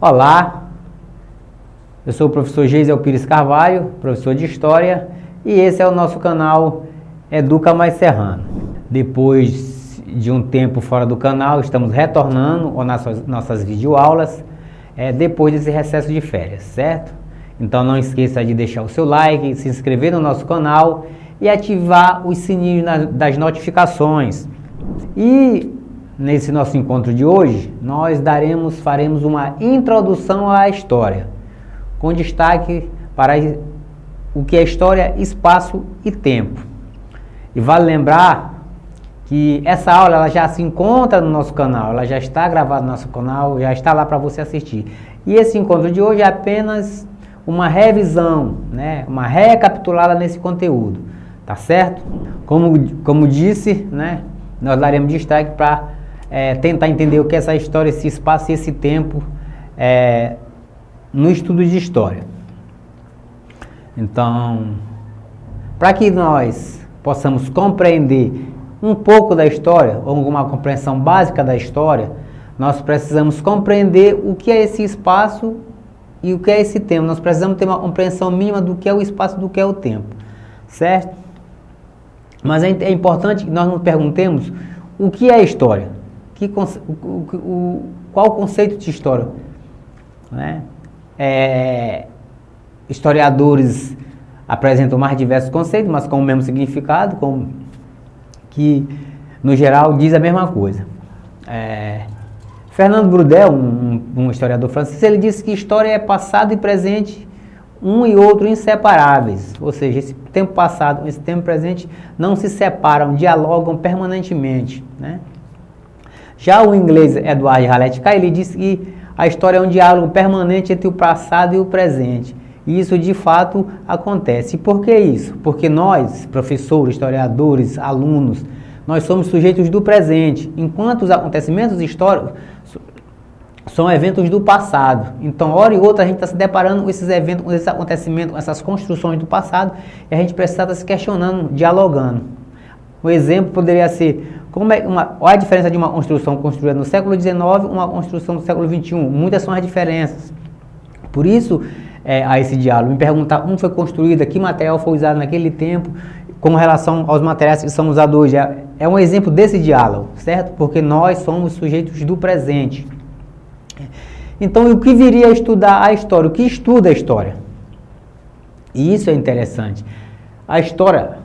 Olá, eu sou o professor Geisel Pires Carvalho, professor de História, e esse é o nosso canal Educa Mais Serrano. Depois de um tempo fora do canal, estamos retornando às nossas videoaulas, depois desse recesso de férias, certo? Então não esqueça de deixar o seu like, se inscrever no nosso canal e ativar os sininhos das notificações. E nesse nosso encontro de hoje, nós faremos uma introdução à história, com destaque para o que é história, espaço e tempo. E vale lembrar que essa aula ela já se encontra no nosso canal, ela já está gravada no nosso canal, já está lá para você assistir. E esse encontro de hoje é apenas uma revisão, né, uma recapitulada nesse conteúdo, tá certo? Como disse, né, nós daremos destaque para tentar entender o que é essa história, esse espaço e esse tempo no estudo de história. Então, para que nós possamos compreender um pouco da história, ou alguma compreensão básica da história, nós precisamos compreender o que é esse espaço e o que é esse tempo. Nós precisamos ter uma compreensão mínima do que é o espaço e do que é o tempo, certo? Mas é importante que nós nos perguntemos o que é história. Qual o conceito de história? Né? Historiadores apresentam mais diversos conceitos, mas com o mesmo significado, que no geral diz a mesma coisa. Fernand Braudel, um historiador francês, ele disse que história é passado e presente, um e outro inseparáveis, ou seja, esse tempo passado e esse tempo presente não se separam, dialogam permanentemente, né? Já o inglês Edward Hallett Cay, ele disse que a história é um diálogo permanente entre o passado e o presente. E isso de fato acontece. E por que isso? Porque nós, professores, historiadores, alunos, nós somos sujeitos do presente, enquanto os acontecimentos históricos são eventos do passado. Então, hora e outra, a gente está se deparando com esses eventos, com esses acontecimentos, com essas construções do passado, e a gente precisa estar se questionando, dialogando. Um exemplo poderia ser, qual é a diferença de uma construção construída no século XIX e uma construção do século XXI? Muitas são as diferenças. Por isso, a esse diálogo, me perguntar como foi construída, que material foi usado naquele tempo, com relação aos materiais que são usados hoje. É um exemplo desse diálogo, certo? Porque nós somos sujeitos do presente. Então, o que viria a estudar a história? O que estuda a história? E isso é interessante. A história,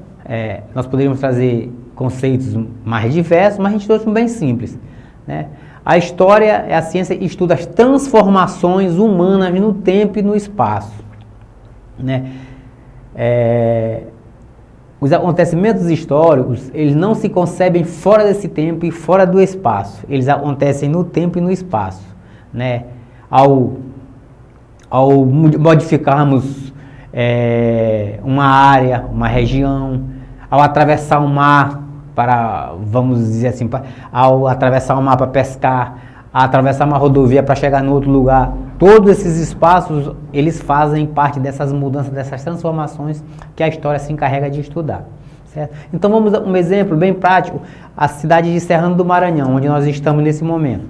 nós poderíamos trazer conceitos mais diversos, mas a gente trouxe um bem simples, né? A história é a ciência que estuda as transformações humanas no tempo e no espaço, né? Os acontecimentos históricos, eles não se concebem fora desse tempo e fora do espaço. Eles acontecem no tempo e no espaço, né? Ao modificarmos uma área, uma região, ao atravessar um mar vamos dizer assim, ao atravessar um mar para pescar, a atravessar uma rodovia para chegar em outro lugar, todos esses espaços, eles fazem parte dessas mudanças, dessas transformações que a história se encarrega de estudar, certo? Então vamos a um exemplo bem prático, a cidade de Serrano do Maranhão, onde nós estamos nesse momento.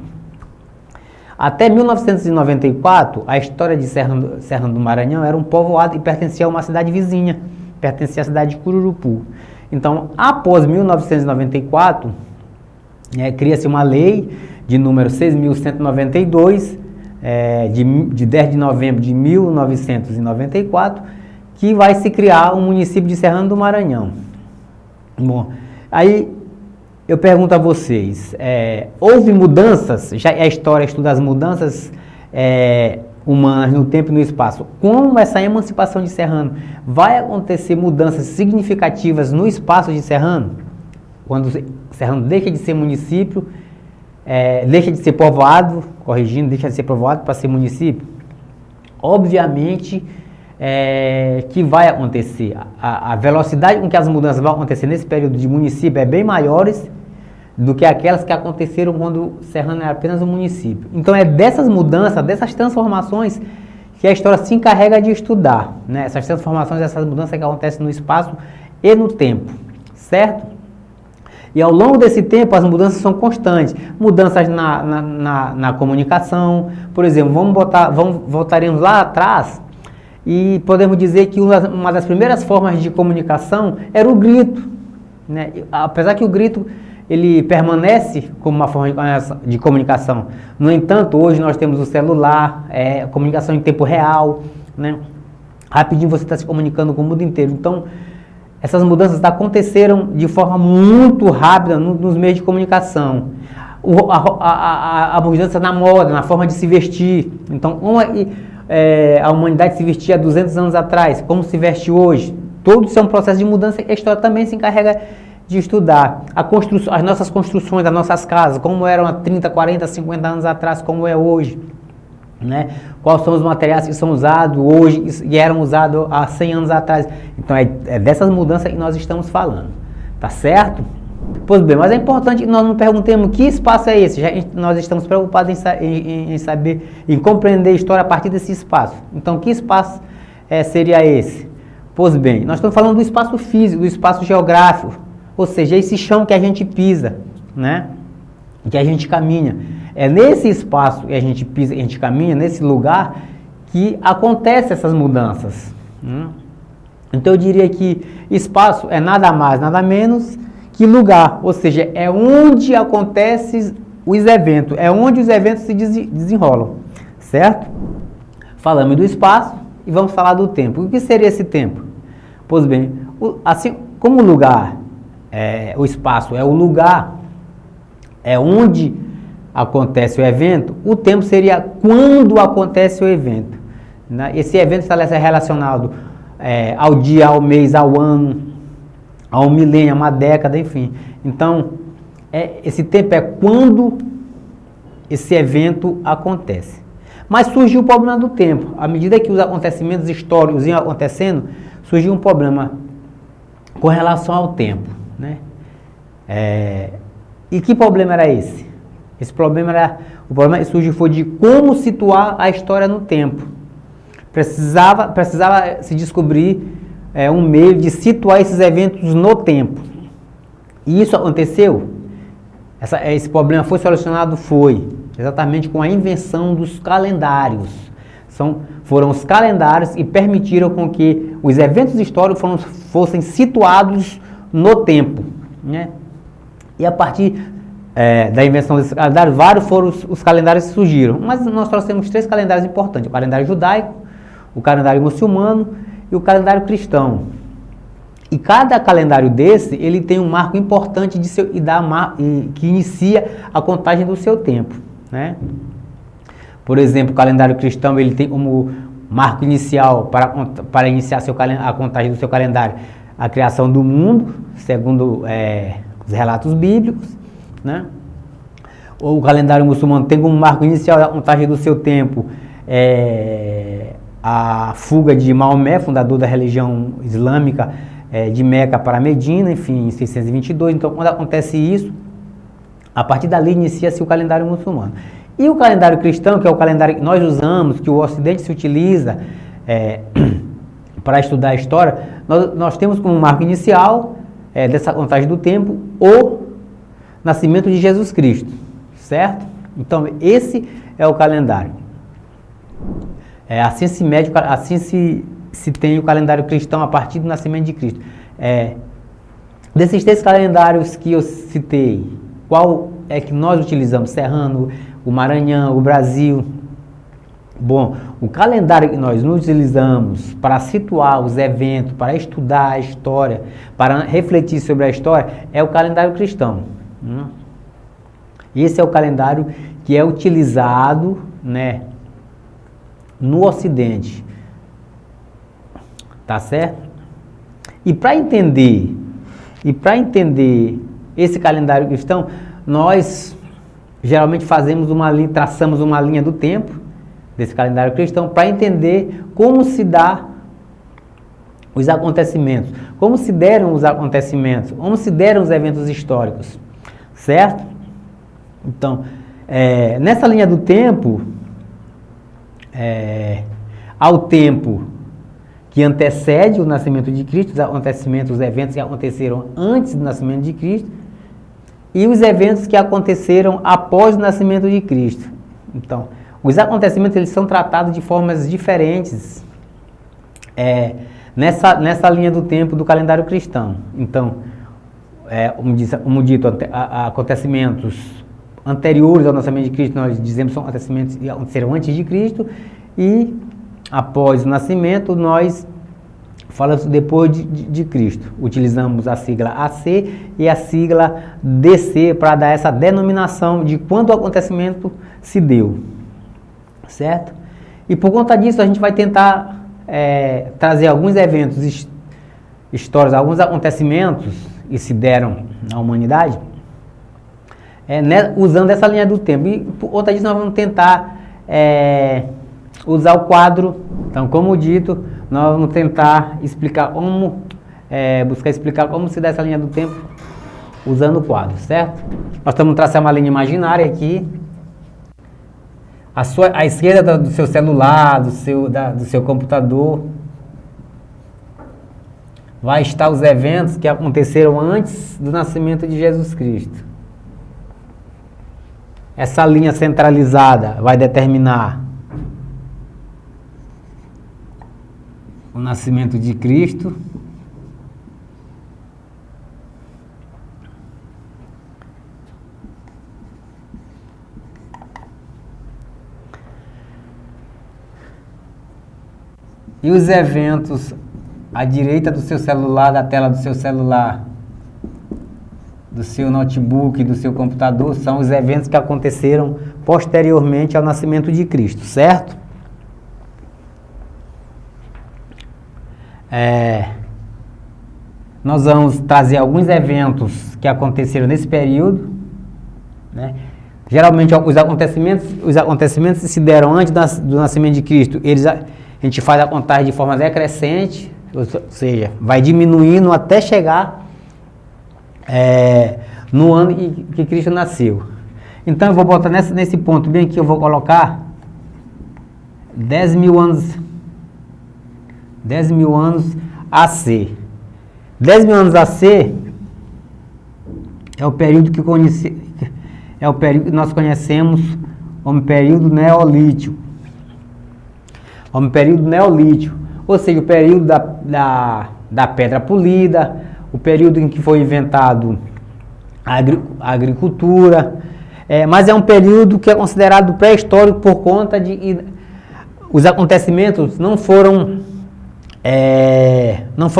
Até 1994, a história de Serrano do Maranhão era um povoado e pertencia a uma cidade vizinha, pertencia à cidade de Cururupu. Então, após 1994, cria-se uma lei de número 6.192, de 10 de novembro de 1994, que vai se criar o município de Serrano do Maranhão. Bom, aí eu pergunto a vocês, houve mudanças, já a história estuda as mudanças humanas no tempo e no espaço. Com essa emancipação de Serrano, vai acontecer mudanças significativas no espaço de Serrano? Quando Serrano deixa de ser município, deixa de ser povoado, deixa de ser povoado para ser município? Obviamente que vai acontecer. A velocidade com que as mudanças vão acontecer nesse período de município é bem maiores do que aquelas que aconteceram quando Serrano era apenas um município. Então é dessas mudanças, dessas transformações que a história se encarrega de estudar, né? Essas transformações, essas mudanças que acontecem no espaço e no tempo, certo? E ao longo desse tempo, as mudanças são constantes. Mudanças na comunicação, por exemplo, voltaremos lá atrás e podemos dizer que uma das primeiras formas de comunicação era o grito, né? Apesar que o grito ele permanece como uma forma de comunicação. No entanto, hoje nós temos o celular, comunicação em tempo real, né? Rapidinho você está se comunicando com o mundo inteiro. Então, essas mudanças aconteceram de forma muito rápida nos meios de comunicação. A mudança na moda, na forma de se vestir. Então, a humanidade se vestia há 200 anos atrás, como se veste hoje. Todo isso é um processo de mudança que a história também se encarrega de estudar. As nossas construções, das nossas casas, como eram há 30, 40, 50 anos atrás, como é hoje. Né? Quais são os materiais que são usados hoje e eram usados há 100 anos atrás. Então é dessas mudanças que nós estamos falando, tá certo? Pois bem, mas é importante que nós não perguntemos que espaço é esse, nós estamos preocupados em saber, em compreender a história a partir desse espaço. Então que espaço seria esse? Pois bem, nós estamos falando do espaço físico, do espaço geográfico, ou seja, esse chão que a gente pisa, né? Que a gente caminha. É nesse espaço que a gente pisa, que a gente caminha, nesse lugar, que acontecem essas mudanças. Então eu diria que espaço é nada mais, nada menos que lugar, ou seja, é onde acontecem os eventos, é onde os eventos se desenrolam, certo? Falamos do espaço e vamos falar do tempo. O que seria esse tempo? Pois bem, assim como o lugar, o espaço é o lugar, é onde acontece o evento, o tempo seria quando acontece o evento. Né? Esse evento está relacionado ao dia, ao mês, ao ano, ao milênio, a uma década, enfim. Então, esse tempo é quando esse evento acontece. Mas surgiu o problema do tempo. À medida que os acontecimentos históricos iam acontecendo, surgiu um problema com relação ao tempo. Né? E que problema era esse? O problema que surgiu foi de como situar a história no tempo. Precisava se descobrir um meio de situar esses eventos no tempo. E isso aconteceu? Esse problema foi solucionado? Foi. Exatamente com a invenção dos calendários. Foram os calendários e permitiram com que os eventos históricos fossem situados no tempo. Né? E a partir da invenção desse calendário, vários foram os calendários que surgiram. Mas nós trouxemos 3 calendários importantes: o calendário judaico, o calendário muçulmano e o calendário cristão. E cada calendário desse, ele tem um marco importante que inicia a contagem do seu tempo. Né? Por exemplo, o calendário cristão, ele tem como marco inicial para iniciar a contagem do seu calendário a criação do mundo, segundo os relatos bíblicos. Né? O calendário muçulmano tem como marco inicial da contagem do seu tempo a fuga de Maomé, fundador da religião islâmica, de Meca para Medina, enfim, em 622. Então, quando acontece isso, a partir dali inicia-se o calendário muçulmano. E o calendário cristão, que é o calendário que nós usamos, que o Ocidente se utiliza para estudar a história, nós temos como marco inicial dessa contagem do tempo o nascimento de Jesus Cristo, certo? Então, esse é o calendário. Assim se tem o calendário cristão a partir do nascimento de Cristo. Desses 3 calendários que eu citei, qual é que nós utilizamos? Serrano, o Maranhão, o Brasil. Bom, o calendário que nós utilizamos para situar os eventos, para estudar a história, para refletir sobre a história, é o calendário cristão. Esse é o calendário que é utilizado, né, no Ocidente. Tá certo? E para entender esse calendário cristão, nós geralmente traçamos uma linha do tempo desse calendário cristão para entender como se dá os acontecimentos, como se deram os acontecimentos, como se deram os eventos históricos, certo? Então, nessa linha do tempo, ao tempo que antecede o nascimento de Cristo, os acontecimentos, os eventos que aconteceram antes do nascimento de Cristo, e os eventos que aconteceram após o nascimento de Cristo. Então, os acontecimentos eles são tratados de formas diferentes nessa linha do tempo do calendário cristão. Então, como dito, acontecimentos anteriores ao nascimento de Cristo, nós dizemos que são acontecimentos que aconteceram antes de Cristo, e após o nascimento, nós falamos depois de Cristo. Utilizamos a sigla AC e a sigla DC para dar essa denominação de quando o acontecimento se deu, certo? E por conta disso, a gente vai tentar trazer alguns eventos históricos, alguns acontecimentos que se deram na humanidade, usando essa linha do tempo. E por conta disso, nós vamos tentar usar o quadro. Então, como dito, nós vamos tentar explicar buscar explicar como se dá essa linha do tempo usando o quadro, certo? Nós estamos traçando uma linha imaginária aqui. À esquerda do seu celular, do seu computador, vai estar os eventos que aconteceram antes do nascimento de Jesus Cristo. Essa linha centralizada vai determinar o nascimento de Cristo. E os eventos à direita do seu celular, da tela do seu celular, do seu notebook, do seu computador, são os eventos que aconteceram posteriormente ao nascimento de Cristo, certo? Nós vamos trazer alguns eventos que aconteceram nesse período, né? Geralmente os acontecimentos que se deram antes do nascimento de Cristo, a gente faz a contagem de forma decrescente, ou seja, vai diminuindo até chegar no ano que Cristo nasceu. Então eu vou botar nesse ponto bem aqui, eu vou colocar 10 mil anos AC. 10 mil anos AC é o período que nós conhecemos como período neolítico. Como período neolítico, ou seja, o período da pedra polida, o período em que foi inventado a agricultura, mas é um período que é considerado pré-histórico por conta de os acontecimentos não foram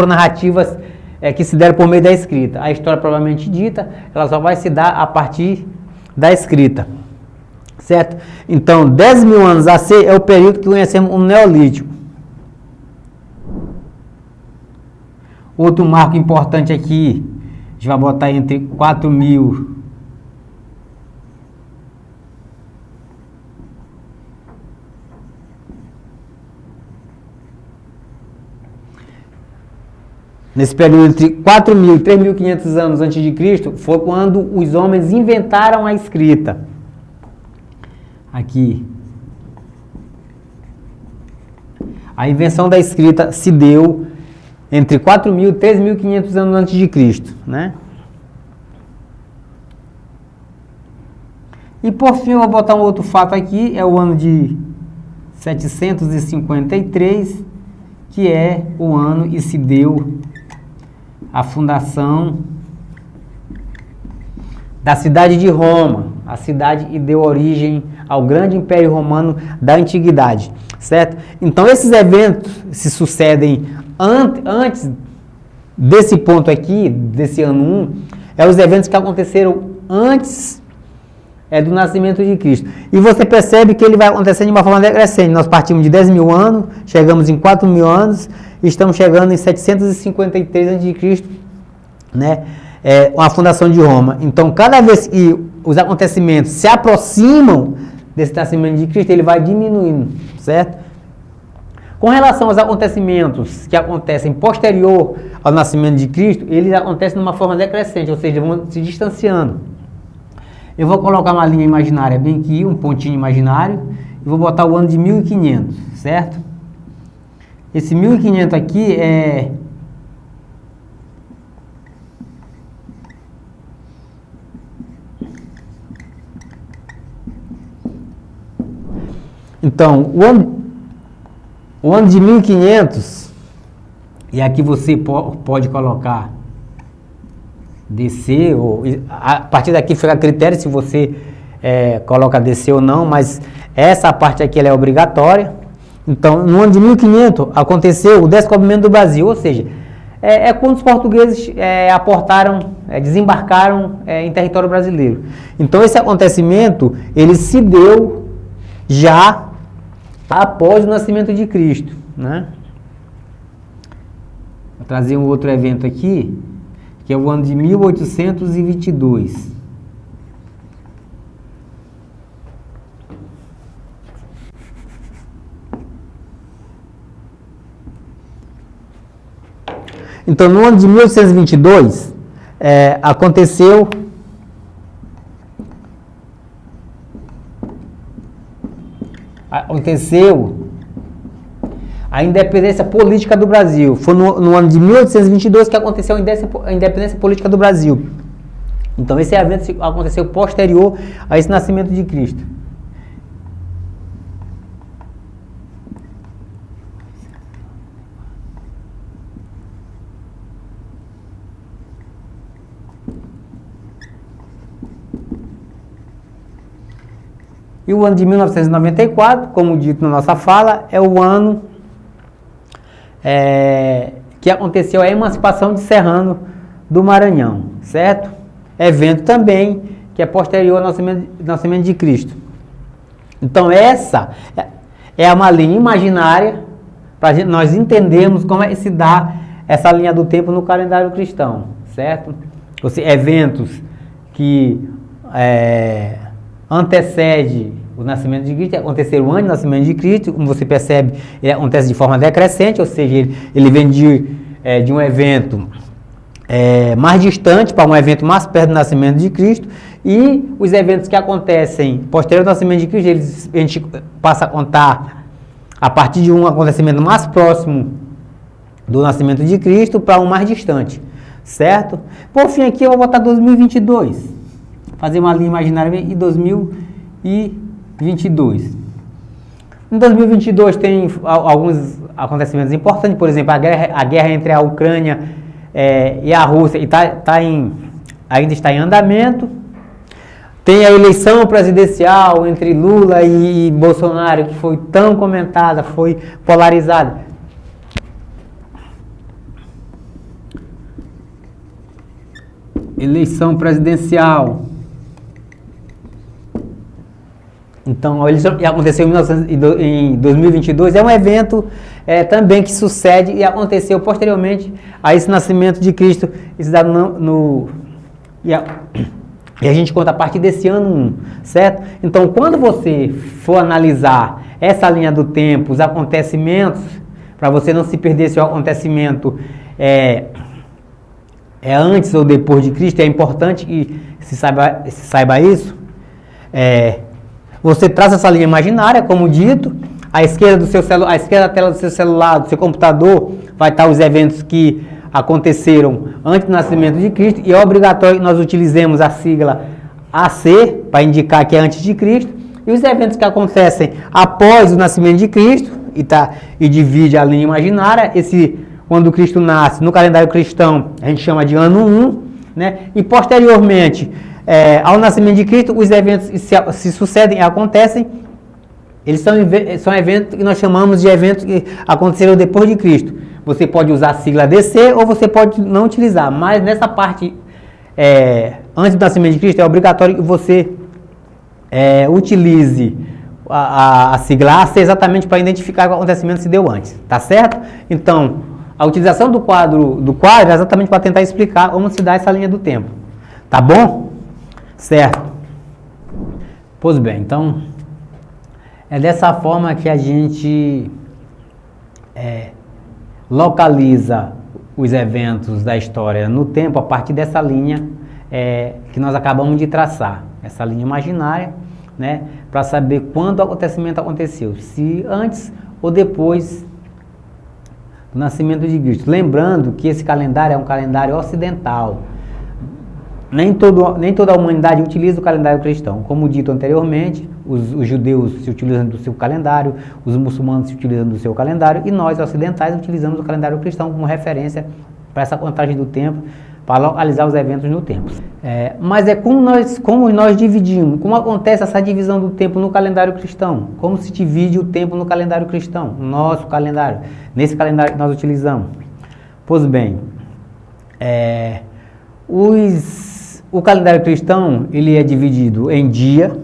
narrativas que se deram por meio da escrita. A história provavelmente dita, ela só vai se dar a partir da escrita, certo? Então, 10 mil anos AC é o período que conhecemos como Neolítico. Outro marco importante aqui, a gente vai botar entre 4.000 nesse período entre 4.000 e 3.500 anos antes de Cristo, foi quando os homens inventaram a escrita. Aqui. A invenção da escrita se deu entre 4.000 e 3.500 anos antes de Cristo, né? E por fim eu vou botar um outro fato aqui, é o ano de 753, que é o ano que se deu a fundação da cidade de Roma, a cidade que deu origem ao grande Império Romano da Antiguidade, certo? Então esses eventos se sucedem antes desse ponto aqui, desse ano 1, os eventos que aconteceram antes do nascimento de Cristo. E você percebe que ele vai acontecendo de uma forma decrescente. Nós partimos de 10 mil anos, chegamos em 4 mil anos, estamos chegando em 753 a.C., né? A fundação de Roma. Então, cada vez que os acontecimentos se aproximam desse nascimento de Cristo, ele vai diminuindo, certo? Com relação aos acontecimentos que acontecem posterior ao nascimento de Cristo, eles acontecem de uma forma decrescente, ou seja, vão se distanciando. Eu vou colocar uma linha imaginária bem aqui, um pontinho imaginário, e vou botar o ano de 1500, certo? Esse 1500 aqui Então, o ano de 1500, e aqui você pode colocar DC, ou, a partir daqui fica a critério se você coloca DC ou não, mas essa parte aqui ela é obrigatória. Então, no ano de 1500 aconteceu o descobrimento do Brasil, ou seja, quando os portugueses desembarcaram em território brasileiro. Então, esse acontecimento, ele se deu já após o nascimento de Cristo, né? Vou trazer um outro evento aqui, que é o ano de 1822. Então, no ano de 1822, aconteceu a independência política do Brasil. Foi no ano de 1822 que aconteceu a independência política do Brasil. Então, esse evento aconteceu posterior a esse nascimento de Cristo. E o ano de 1994, como dito na nossa fala, é o ano que aconteceu a emancipação de Serrano do Maranhão, certo? Evento também que é posterior ao nascimento de Cristo. Então essa é uma linha imaginária para nós entendermos como é que se dá essa linha do tempo no calendário cristão, certo? Eventos que antecede o nascimento de Cristo, aconteceram antes do nascimento de Cristo, como você percebe, ele acontece de forma decrescente, ou seja, ele vem de um evento mais distante para um evento mais perto do nascimento de Cristo, e os eventos que acontecem posterior ao nascimento de Cristo, a gente passa a contar a partir de um acontecimento mais próximo do nascimento de Cristo para um mais distante, certo? Por fim, aqui eu vou botar 2022, fazer uma linha imaginária em 2022. Em 2022 tem alguns acontecimentos importantes, por exemplo, a guerra entre a Ucrânia e a Rússia ainda está em andamento. Tem a eleição presidencial entre Lula e Bolsonaro, que foi tão comentada, foi polarizada. Eleição presidencial. Então, a eleição que aconteceu em 2022 é um evento também que sucede e aconteceu posteriormente a esse nascimento de Cristo. Isso dá e a gente conta a partir desse ano 1, certo? Então, quando você for analisar essa linha do tempo, os acontecimentos, para você não se perder se o acontecimento é antes ou depois de Cristo, é importante que se saiba isso. Você traz essa linha imaginária, como dito, à esquerda da tela do seu celular, do seu computador, vai estar os eventos que aconteceram antes do nascimento de Cristo, e é obrigatório que nós utilizemos a sigla AC, para indicar que é antes de Cristo, e os eventos que acontecem após o nascimento de Cristo, e divide a linha imaginária, quando Cristo nasce, no calendário cristão, a gente chama de ano 1, né? E posteriormente, ao nascimento de Cristo, os eventos se sucedem e acontecem, eles são eventos que nós chamamos de eventos que aconteceram depois de Cristo. Você pode usar a sigla DC ou você pode não utilizar, mas nessa parte, antes do nascimento de Cristo, é obrigatório que você utilize a sigla AC exatamente para identificar que o acontecimento se deu antes, tá certo? Então, a utilização do quadro é exatamente para tentar explicar como se dá essa linha do tempo, tá bom? Certo. Pois bem, então, é dessa forma que a gente localiza os eventos da história no tempo a partir dessa linha que nós acabamos de traçar, essa linha imaginária, né, para saber quando o acontecimento aconteceu, se antes ou depois do nascimento de Cristo. Lembrando que esse calendário é um calendário ocidental. Nem toda a humanidade utiliza o calendário cristão. Como dito anteriormente, os judeus se utilizam do seu calendário, os muçulmanos se utilizam do seu calendário, e nós, ocidentais, utilizamos o calendário cristão como referência para essa contagem do tempo, para localizar os eventos no tempo. Mas como nós dividimos, como acontece essa divisão do tempo no calendário cristão? Como se divide o tempo no calendário cristão? No nosso calendário, nesse calendário que nós utilizamos. Pois bem, o calendário cristão, ele é dividido em dia,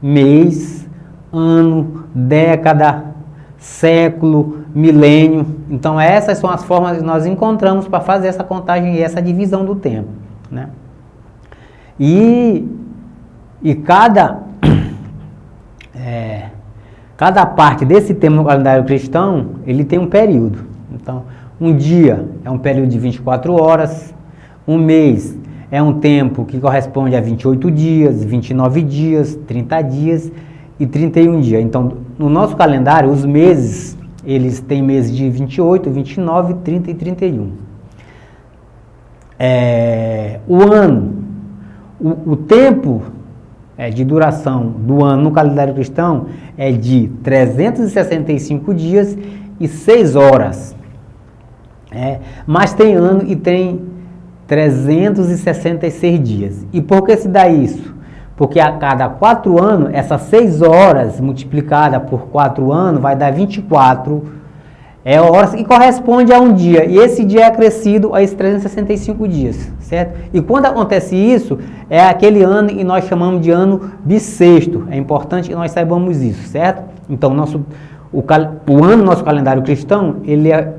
mês, ano, década, século, milênio. Então essas são as formas que nós encontramos para fazer essa contagem e essa divisão do tempo, né? E cada parte desse tempo no calendário cristão, ele tem um período. Então, um dia é um período de 24 horas, um mês é um tempo que corresponde a 28 dias, 29 dias, 30 dias e 31 dias. Então, no nosso calendário, os meses, eles têm meses de 28, 29, 30 e 31. O ano, o tempo de duração do ano no calendário cristão é de 365 dias e 6 horas. Mas tem ano e tem 366 dias. E por que se dá isso? Porque a cada 4 anos, essas 6 horas multiplicada por 4 anos vai dar 24 horas, que corresponde a um dia. E esse dia é acrescido a esses 365 dias, certo? E quando acontece isso, é aquele ano que nós chamamos de ano bissexto. É importante que nós saibamos isso, certo? Então, o ano do nosso calendário cristão, ele é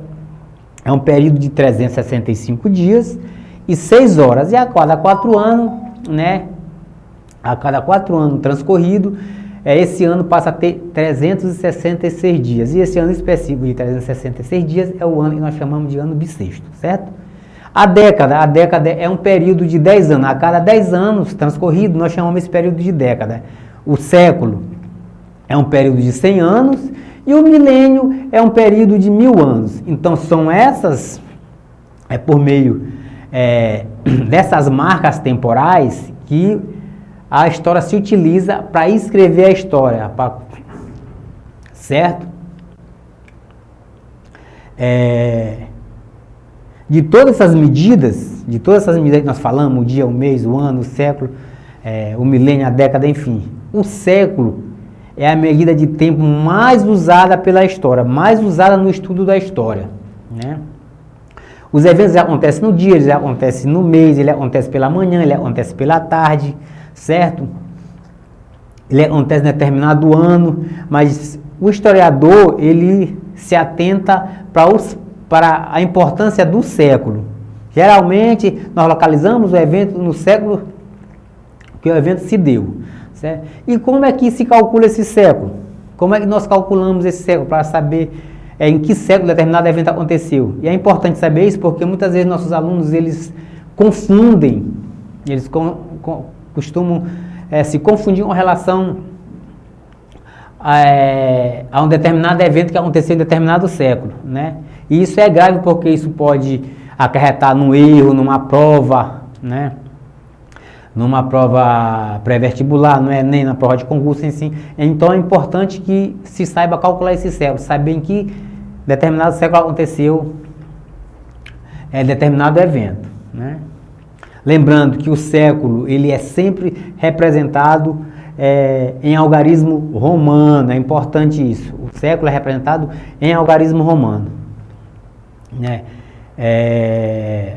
um período de 365 dias e 6 horas. E a cada 4 anos, né? A cada 4 anos transcorrido, esse ano passa a ter 366 dias. E esse ano específico de 366 dias é o ano que nós chamamos de ano bissexto, certo? A década é um período de 10 anos. A cada 10 anos transcorrido, nós chamamos esse período de década. O século é um período de 100 anos e o milênio é um período de 1000 anos. Então, são essas, por meio dessas marcas temporais que a história se utiliza para escrever a história, certo? De todas essas medidas que nós falamos, o dia, o mês, o ano, o século, o milênio, a década, enfim, o século é a medida de tempo mais usada pela história, mais usada no estudo da história, né? Os eventos acontecem no dia, eles acontecem no mês, ele acontece pela manhã, ele acontece pela tarde, certo? Ele acontece em determinado ano, mas o historiador, ele se atenta para a importância do século. Geralmente, nós localizamos o evento no século que o evento se deu, certo? E como é que se calcula esse século? Como é que nós calculamos esse século para saber em que século determinado evento aconteceu? E é importante saber isso porque muitas vezes nossos alunos, eles confundem, eles costumam se confundir com relação a um determinado evento que aconteceu em determinado século, né? E isso é grave porque isso pode acarretar num erro, numa prova, né? Numa prova pré-vestibular, não é nem na prova de concurso em si. Então é importante que se saiba calcular esse século, saber em que determinado século aconteceu determinado evento, né? Lembrando que o século, ele é sempre representado em algarismo romano, é importante isso. O século é representado em algarismo romano, né?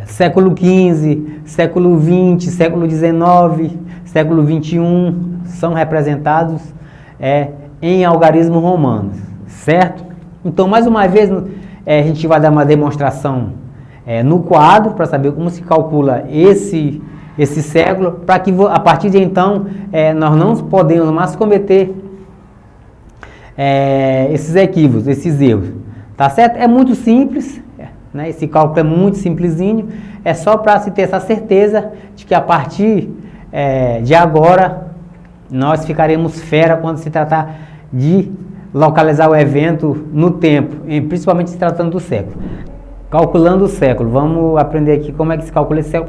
Século XV, século XX, século XIX, século XXI são representados em algarismo romano, certo? Então, mais uma vez, a gente vai dar uma demonstração no quadro para saber como se calcula esse século, para que a partir de então nós não podemos mais cometer esses equívocos, esses erros, tá certo? É muito simples, né? Esse cálculo é muito simplesinho, é só para se ter essa certeza de que a partir de agora nós ficaremos fera quando se tratar de localizar o evento no tempo, principalmente se tratando do século. Calculando o século. Vamos aprender aqui como é que se calcula esse século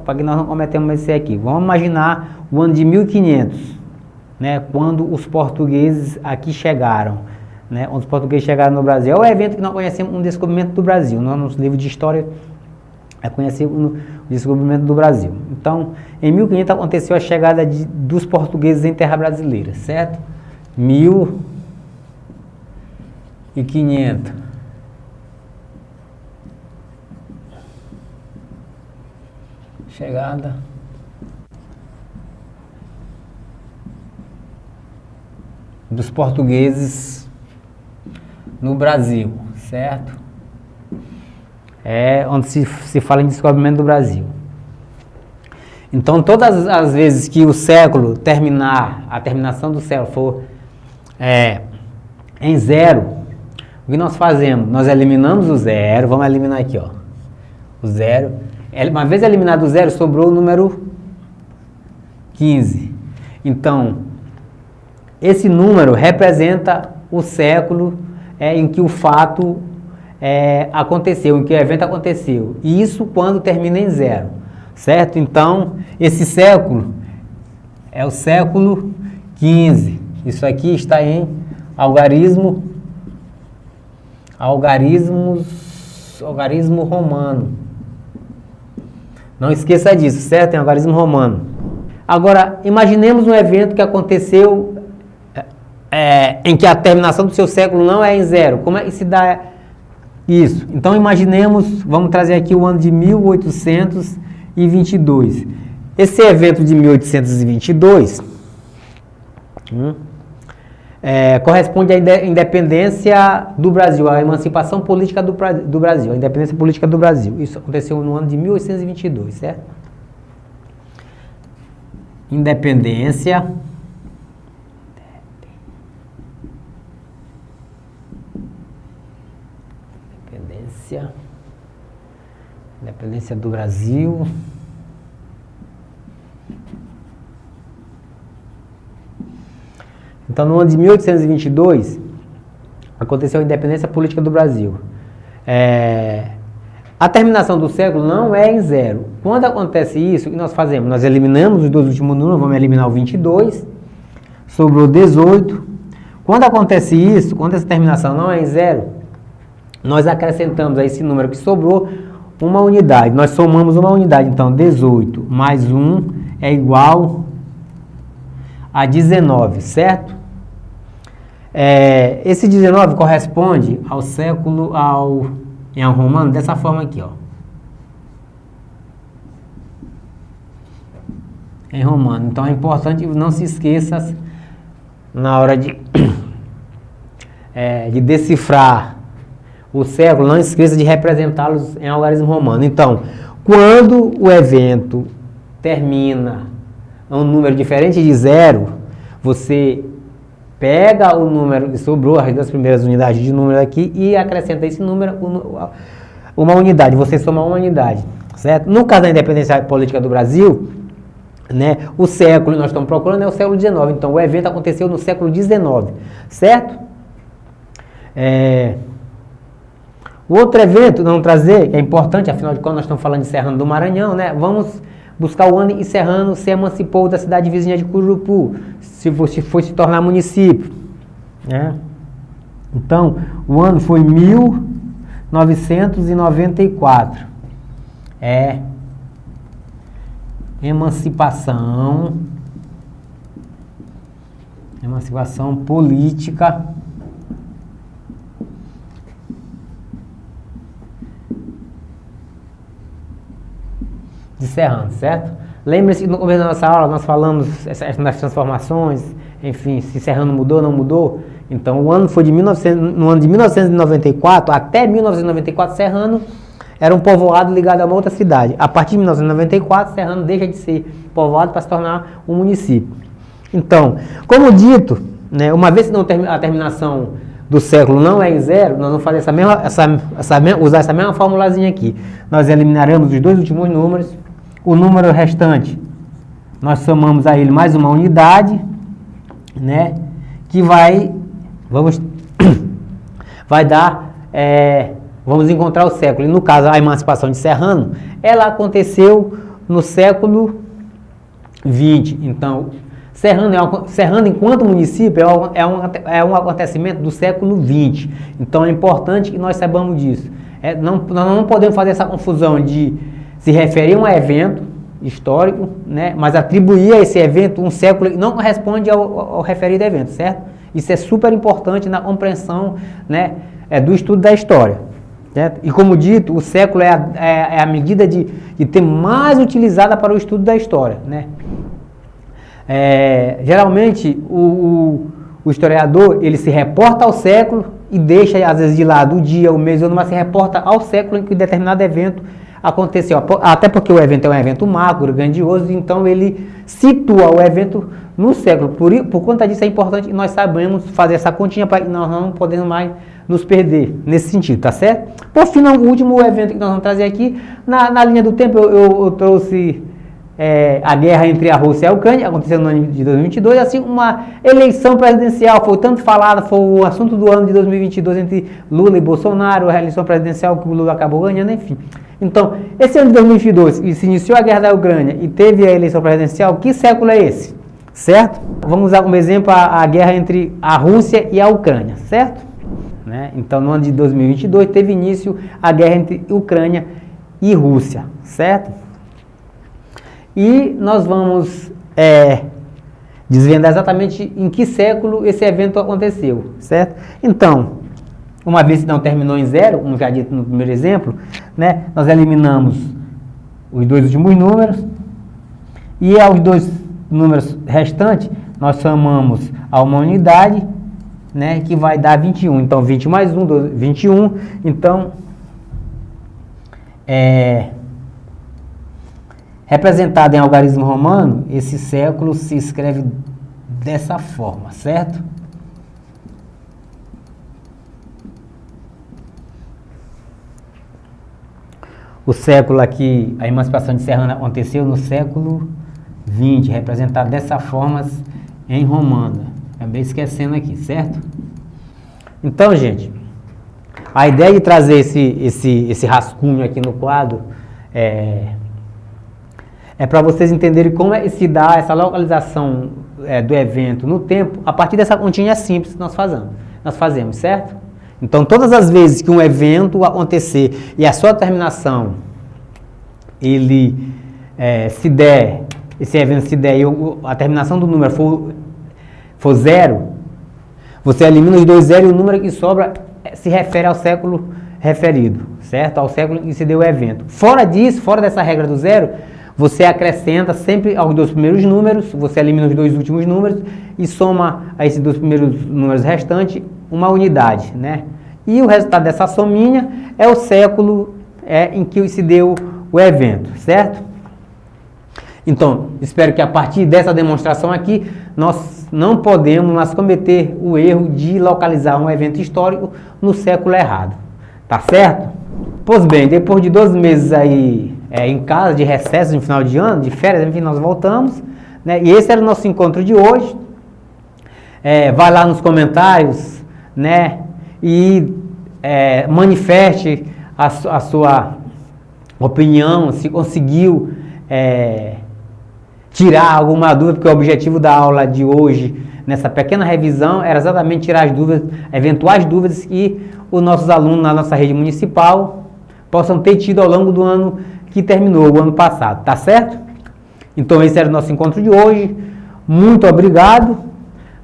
para que nós não cometamos esse aqui. Vamos imaginar o ano de 1500, né, quando os portugueses aqui chegaram. Né, onde os portugueses chegaram no Brasil. É o evento que nós conhecemos, um descobrimento do Brasil. No nosso livro de história é conhecido o descobrimento do Brasil. Então, em 1500 aconteceu a chegada dos portugueses em terra brasileira, certo? 1500. Chegada dos portugueses no Brasil, certo? É onde se fala em descobrimento do Brasil. Então, todas as vezes que o século a terminação do século for em zero, o que nós fazemos? Nós eliminamos o zero, vamos eliminar aqui, ó, o zero. Uma vez eliminado o zero, sobrou o número 15. Então, esse número representa o século em que o fato aconteceu, em que o evento aconteceu. E isso quando termina em zero, certo? Então, esse século é o século 15. Isso aqui está em algarismo romano. Não esqueça disso, certo? Em algarismo romano. Agora, imaginemos um evento que aconteceu em que a terminação do seu século não é em zero. Como é que se dá isso? Então, imaginemos, vamos trazer aqui o ano de 1822. Esse evento de 1822 corresponde à independência do Brasil, à emancipação política do Brasil, a independência política do Brasil. Isso aconteceu no ano de 1822, certo? Independência do Brasil. Então, no ano de 1822, aconteceu a independência política do Brasil. A terminação do século não é em zero. Quando acontece isso, o que nós fazemos? Nós eliminamos os dois últimos números, vamos eliminar o 22, sobrou 18. Quando acontece isso, quando essa terminação não é em zero, nós acrescentamos a esse número que sobrou uma unidade. Nós somamos uma unidade. Então, 18 mais 1 é igual a 19, certo? Esse 19 corresponde ao século, em romano, dessa forma aqui, ó. Em romano. Então, é importante, não se esqueça, na hora de decifrar o século, não esqueça de representá-los em algarismo romano. Então, quando o evento termina um número diferente de zero, você pega o número que sobrou, as duas primeiras unidades de número aqui, e acrescenta esse número, uma unidade, você soma uma unidade, certo? No caso da independência política do Brasil, né, o século que nós estamos procurando é o século XIX, então o evento aconteceu no século XIX, certo? O outro evento, não trazer, que é importante, afinal de contas nós estamos falando de Serrano do Maranhão, né? Vamos buscar o ano em que Serrano se emancipou da cidade vizinha de Curupu, se foi se tornar município, né? Então, o ano foi 1994. Emancipação política de Serrano, certo? Lembre-se que no começo da nossa aula nós falamos das transformações, enfim, se Serrano mudou ou não mudou. Então, o ano foi no ano de 1994 até 1994, Serrano era um povoado ligado a uma outra cidade. A partir de 1994, Serrano deixa de ser povoado para se tornar um município. Então, como dito, né, uma vez que a terminação do século não é em zero, nós vamos fazer usar essa mesma formulazinha aqui. Nós eliminaremos os dois últimos números. O número restante, nós somamos a ele mais uma unidade, né, que vai dar vamos encontrar o século. E no caso, a emancipação de Serrano, ela aconteceu no século XX. Então, Serrano enquanto município, é um acontecimento do século XX. Então, é importante que nós saibamos disso. Nós não podemos fazer essa confusão de se referir a um evento histórico, né, mas atribuir a esse evento um século que não corresponde ao referido evento, certo? Isso é super importante na compreensão, né, do estudo da história. Certo? E como dito, o século é a medida de tempo mais utilizada para o estudo da história. Né? Geralmente, o historiador ele se reporta ao século e deixa, às vezes, de lado o dia, o mês, o ano, mas se reporta ao século em que determinado evento aconteceu. Até porque o evento é um evento macro, grandioso, então ele situa o evento no século. Por conta disso, é importante que nós saibamos fazer essa continha para que nós não podemos mais nos perder nesse sentido, tá certo? Por fim, o último evento que nós vamos trazer aqui, na linha do tempo, eu trouxe a guerra entre a Rússia e a Ucrânia, aconteceu no ano de 2022, assim, uma eleição presidencial, foi tanto falada, foi o assunto do ano de 2022 entre Lula e Bolsonaro, a eleição presidencial que o Lula acabou ganhando, enfim. Então, esse ano de 2022, e se iniciou a guerra da Ucrânia e teve a eleição presidencial, que século é esse? Certo? Vamos usar como exemplo a guerra entre a Rússia e a Ucrânia, certo? Né? Então, no ano de 2022, teve início a guerra entre Ucrânia e Rússia, certo? E nós vamos desvendar exatamente em que século esse evento aconteceu, certo? Então, uma vez que não terminou em zero, como já dito no primeiro exemplo, né, nós eliminamos os dois últimos números e aos dois números restantes nós somamos a uma unidade, né, que vai dar 21. Então, 20 mais 1, 21. Então, representado em algarismo romano, esse século se escreve dessa forma, certo? O século aqui, a emancipação de Serrano aconteceu no século XX, representado dessa forma em romano. Acabei esquecendo aqui, certo? Então, gente, a ideia de trazer esse rascunho aqui no quadro é para vocês entenderem como se dá essa localização do evento no tempo, a partir dessa continha simples que nós fazemos, certo? Então, todas as vezes que um evento acontecer e a sua terminação, esse evento se der e a terminação do número for zero, você elimina os dois zeros e o número que sobra se refere ao século referido, certo? Ao século em que se deu o evento. Fora disso, fora dessa regra do zero, você acrescenta sempre aos dois primeiros números, você elimina os dois últimos números e soma a esses dois primeiros números restantes uma unidade, né? E o resultado dessa sominha é o século em que se deu o evento, certo? Então, espero que a partir dessa demonstração aqui, nós não podemos mais cometer o erro de localizar um evento histórico no século errado, tá certo? Pois bem, depois de 12 meses aí em casa, de recesso, de final de ano, de férias, enfim, nós voltamos, né? E esse era o nosso encontro de hoje. Vai lá nos comentários, né? E manifeste a sua opinião, se conseguiu tirar alguma dúvida, porque o objetivo da aula de hoje, nessa pequena revisão, era exatamente tirar as dúvidas, eventuais dúvidas que os nossos alunos na nossa rede municipal possam ter tido ao longo do ano que terminou, o ano passado, tá certo? Então esse era o nosso encontro de hoje, muito obrigado,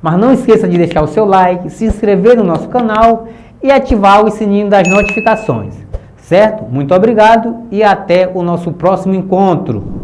mas não esqueça de deixar o seu like, se inscrever no nosso canal e ativar o sininho das notificações, certo? Muito obrigado e até o nosso próximo encontro.